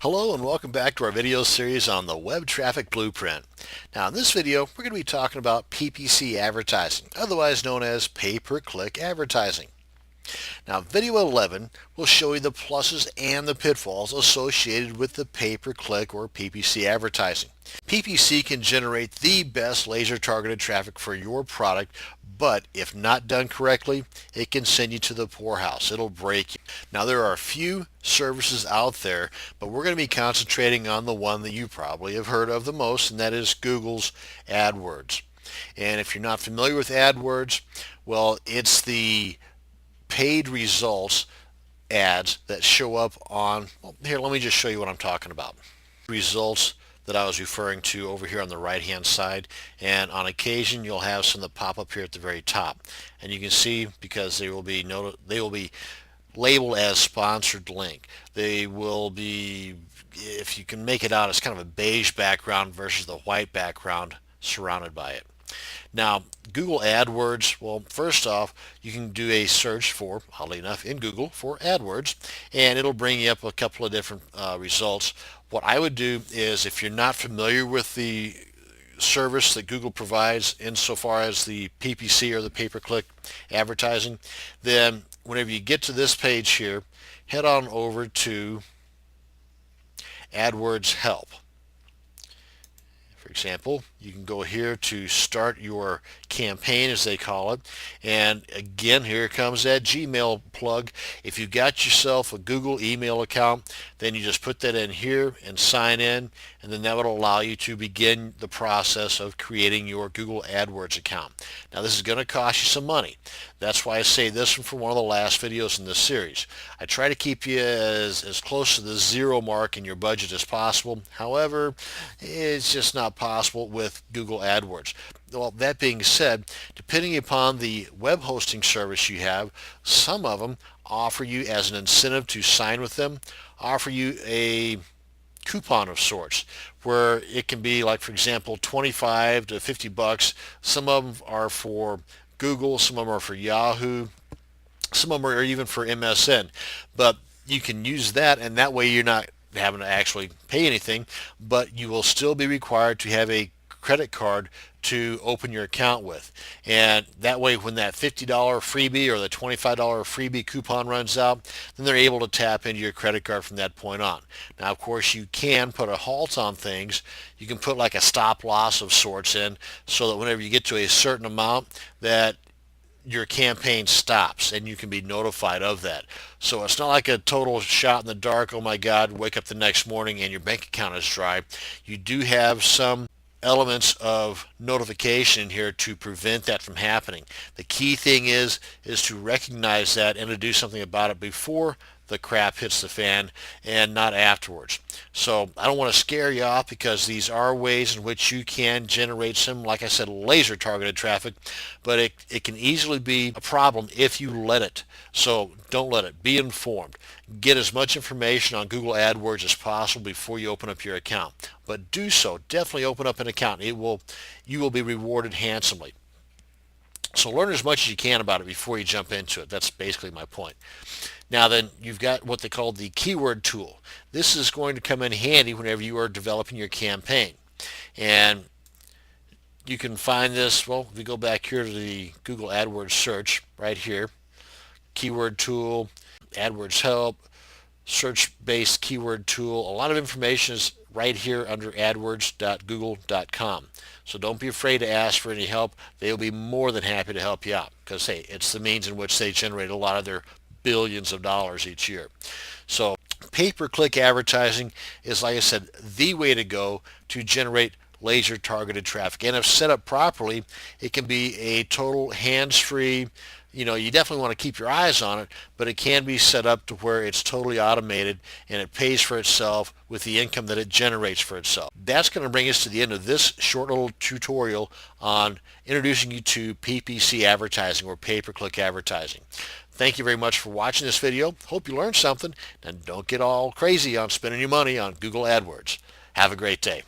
Hello and welcome back to our video series on the Web Traffic Blueprint. Now in this video we're going to be talking about PPC advertising, otherwise known as pay-per-click advertising. Now video 11 will show you the pluses and the pitfalls associated with the pay-per-click or PPC advertising. PPC can generate the best laser targeted traffic for your product, but if not done correctly, it can send you to the poorhouse. It'll break you. Now there are a few services out there, but we're going to be concentrating on the one that you probably have heard of the most, and that is Google's AdWords. And if you're not familiar with AdWords, well, it's the paid results ads that show up on, well, here, let me just show you what I'm talking about. Results that I was referring to over here on the right hand side, and on occasion you'll have some that pop up here at the very top, and you can see because they will be labeled as sponsored link. They will be, if you can make it out, it's kind of a beige background versus the white background surrounded by it. Now, Google AdWords, well, first off, you can do a search for, oddly enough, in Google for AdWords, and it'll bring you up a couple of different results. What I would do is, if you're not familiar with the service that Google provides insofar as the PPC or the pay-per-click advertising, then whenever you get to this page here, head on over to AdWords Help. For example, you can go here to start your campaign, as they call it, and again, here comes that Gmail plug. If you got yourself a Google email account, then you just put that in here and sign in, and then that would allow you to begin the process of creating your Google AdWords account. Now this is going to cost you some money. That's why I saved this one for one of the last videos in this series. I try to keep you as close to the zero mark in your budget as possible. However, it's just not possible with Google AdWords. Well, that being said, depending upon the web hosting service you have, some of them offer you, as an incentive to sign with them, offer you a coupon of sorts, where it can be like, for example, 25 to 50 bucks. Some of them are for Google, some of them are for Yahoo, some of them are even for MSN, but you can use that, and that way you're not having to actually pay anything, but you will still be required to have a credit card to open your account with. And that way, when that $50 freebie or the $25 freebie coupon runs out, then they're able to tap into your credit card from that point on. Now, of course, you can put a halt on things. You can put like a stop loss of sorts in, so that whenever you get to a certain amount, that your campaign stops and you can be notified of that. So it's not like a total shot in the dark, oh my God, wake up the next morning and your bank account is dry. You do have some elements of notification here to prevent that from happening. The key thing is to recognize that and to do something about it before the crap hits the fan and not afterwards. So I don't want to scare you off, because these are ways in which you can generate some, like I said, laser targeted traffic, but it can easily be a problem if you let it. So don't let it. Be informed. Get as much information on Google AdWords as possible before you open up your account. But do so. Definitely open up an account. You will be rewarded handsomely. So learn as much as you can about it before you jump into it. That's basically my point. Now then, you've got what they call the keyword tool. This is going to come in handy whenever you are developing your campaign. And you can find this, well, if we go back here to the Google AdWords search right here, keyword tool, AdWords help, search-based keyword tool. A lot of information is right here under adwords.google.com. So don't be afraid to ask for any help. They'll be more than happy to help you out, because hey, it's the means in which they generate a lot of their billions of dollars each year. So pay-per-click advertising is, like I said, the way to go to generate laser targeted traffic. And if set up properly, it can be a total hands-free. You definitely want to keep your eyes on it, but it can be set up to where it's totally automated and it pays for itself with the income that it generates for itself. That's going to bring us to the end of this short little tutorial on introducing you to PPC advertising, or pay-per-click advertising. Thank you very much for watching this video. Hope you learned something, and don't get all crazy on spending your money on Google AdWords. Have a great day.